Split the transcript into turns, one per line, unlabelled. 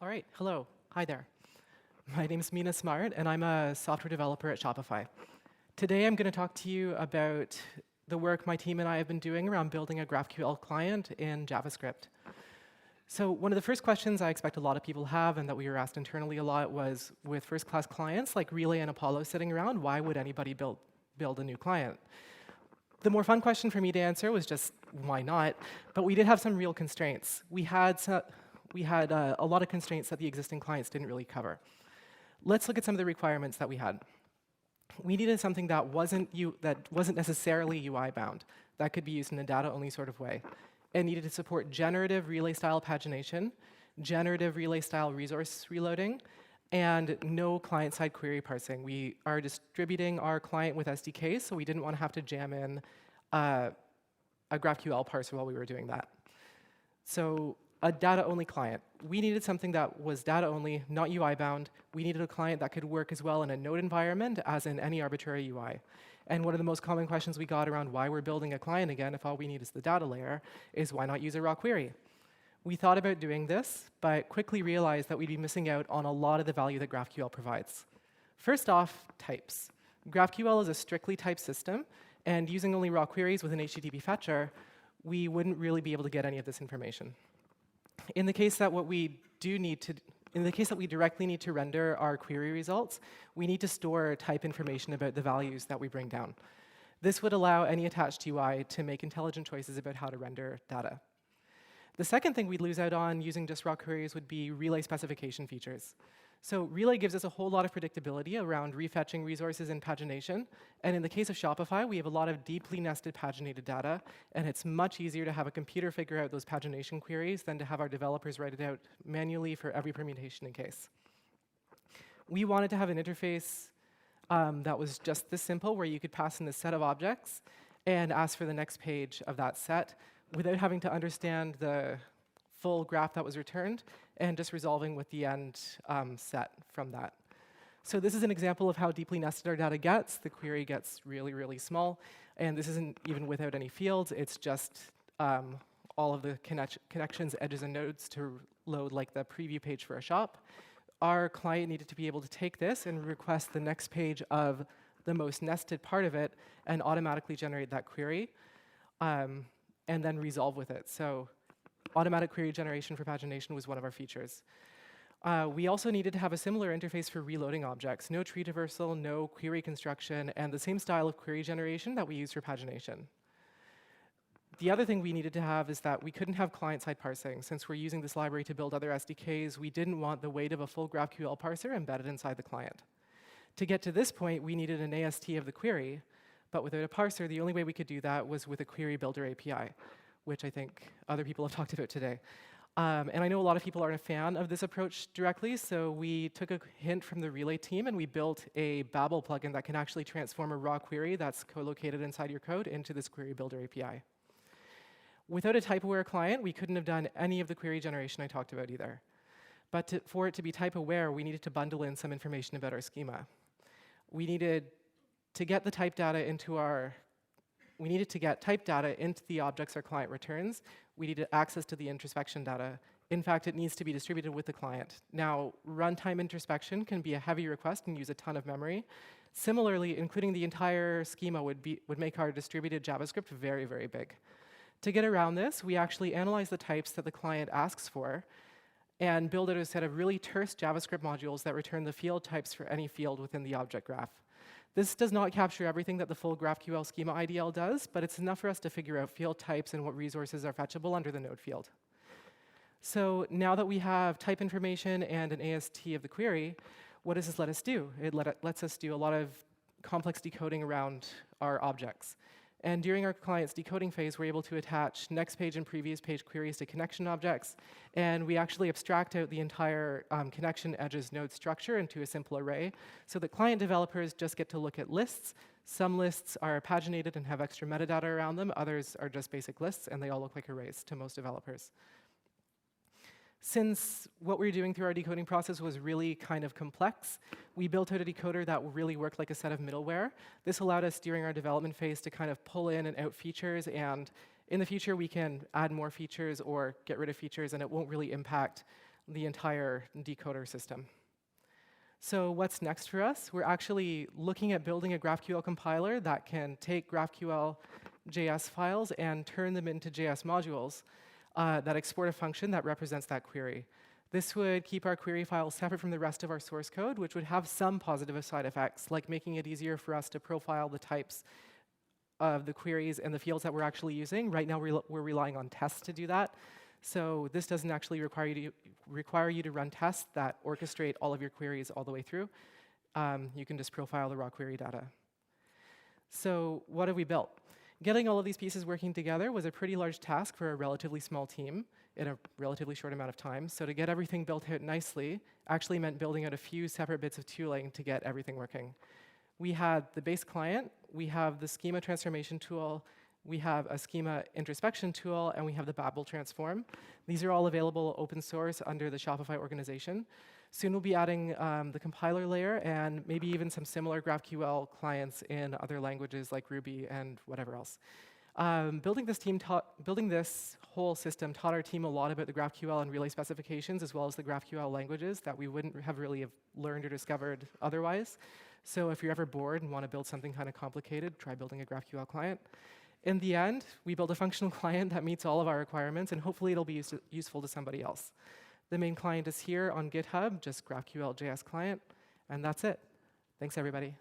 All right, hello, hi there. My name is Mina, and I'm a software developer at Shopify. Today I'm going to talk to you about the work my team and I have been doing around building a GraphQL client in JavaScript. So one of the first questions I expect a lot of people have, and that we were asked internally a lot, was with first-class clients like Relay and Apollo sitting around, why would anybody build a new client? The more fun question for me to answer was just, why not? But we did have some real constraints. We had a lot of constraints that the existing clients didn't really cover. Let's look at some of the requirements that we had. We needed something that wasn't necessarily UI bound, that could be used in a data-only sort of way. It needed to support generative relay-style pagination, generative relay-style resource reloading, and no client-side query parsing. We are distributing our client with SDKs, so we didn't want to have to jam in a GraphQL parser while we were doing that. So a data-only client. We needed something that was data-only, not UI-bound. We needed a client that could work as well in a node environment as in any arbitrary UI. And one of the most common questions we got around why we're building a client again if all we need is the data layer is why not use a raw query? We thought about doing this, but quickly realized that we'd be missing out on a lot of the value that GraphQL provides. First off, types. GraphQL is a strictly typed system, and using only raw queries with an HTTP fetcher, we wouldn't really be able to get any of this information. In the case that we directly need to render our query results, we need to store type information about the values that we bring down. This would allow any attached UI to make intelligent choices about how to render data. The second thing we'd lose out on using just raw queries would be relay specification features. So Relay gives us a whole lot of predictability around refetching resources and pagination. And in the case of Shopify, we have a lot of deeply nested paginated data, and it's much easier to have a computer figure out those pagination queries than to have our developers write it out manually for every permutation and case. We wanted to have an interface that was just this simple, where you could pass in a set of objects and ask for the next page of that set without having to understand the full graph that was returned, and just resolving with the end set from that. So this is an example of how deeply nested our data gets. The query gets really, really small, and this isn't even without any fields. It's just all of the connections, edges, and nodes to load like the preview page for a shop. Our client needed to be able to take this and request the next page of the most nested part of it and automatically generate that query, and then resolve with it. So automatic query generation for pagination was one of our features. We also needed to have a similar interface for reloading objects. No tree traversal, no query construction, and the same style of query generation that we use for pagination. The other thing we needed to have is that we couldn't have client-side parsing. Since we're using this library to build other SDKs, we didn't want the weight of a full GraphQL parser embedded inside the client. To get to this point, we needed an AST of the query, but without a parser, the only way we could do that was with a query builder API, which I think other people have talked about today. And I know a lot of people aren't a fan of this approach directly, so we took a hint from the Relay team and we built a Babel plugin that can actually transform a raw query that's co-located inside your code into this query builder API. Without a type-aware client, we couldn't have done any of the query generation I talked about either. But for it to be type-aware, we needed to bundle in some information about our schema. We needed to get the type data into type data into the objects our client returns. We needed access to the introspection data. In fact, it needs to be distributed with the client. Now, runtime introspection can be a heavy request and use a ton of memory. Similarly, including the entire schema would make our distributed JavaScript very, very big. To get around this, we actually analyze the types that the client asks for and build out a set of really terse JavaScript modules that return the field types for any field within the object graph. This does not capture everything that the full GraphQL schema IDL does, but it's enough for us to figure out field types and what resources are fetchable under the node field. So now that we have type information and an AST of the query, what does this let us do? It lets us do a lot of complex decoding around our objects. And during our client's decoding phase, we're able to attach next page and previous page queries to connection objects. And we actually abstract out the entire connection edges node structure into a simple array so that client developers just get to look at lists. Some lists are paginated and have extra metadata around them. Others are just basic lists, and they all look like arrays to most developers. Since what we were doing through our decoding process was really kind of complex, we built out a decoder that really worked like a set of middleware. This allowed us during our development phase to kind of pull in and out features, and in the future we can add more features or get rid of features, and it won't really impact the entire decoder system. So what's next for us? We're actually looking at building a GraphQL compiler that can take GraphQL.js files and turn them into JS modules that export a function that represents that query. This would keep our query files separate from the rest of our source code, which would have some positive side effects, like making it easier for us to profile the types of the queries and the fields that we're actually using. Right now, we're relying on tests to do that. So this doesn't actually require you to run tests that orchestrate all of your queries all the way through. You can just profile the raw query data. So what have we built? Getting all of these pieces working together was a pretty large task for a relatively small team in a relatively short amount of time. So to get everything built out nicely actually meant building out a few separate bits of tooling to get everything working. We had the base client, we have the schema transformation tool, we have a schema introspection tool, and we have the Babel transform. These are all available open source under the Shopify organization. Soon we'll be adding the compiler layer and maybe even some similar GraphQL clients in other languages like Ruby and whatever else. Building this whole system taught our team a lot about the GraphQL and Relay specifications, as well as the GraphQL languages that we wouldn't have really learned or discovered otherwise. So if you're ever bored and want to build something kind of complicated, try building a GraphQL client. In the end, we build a functional client that meets all of our requirements, and hopefully it'll be useful to somebody else. The main client is here on GitHub, just GraphQL.js client, and that's it. Thanks, everybody.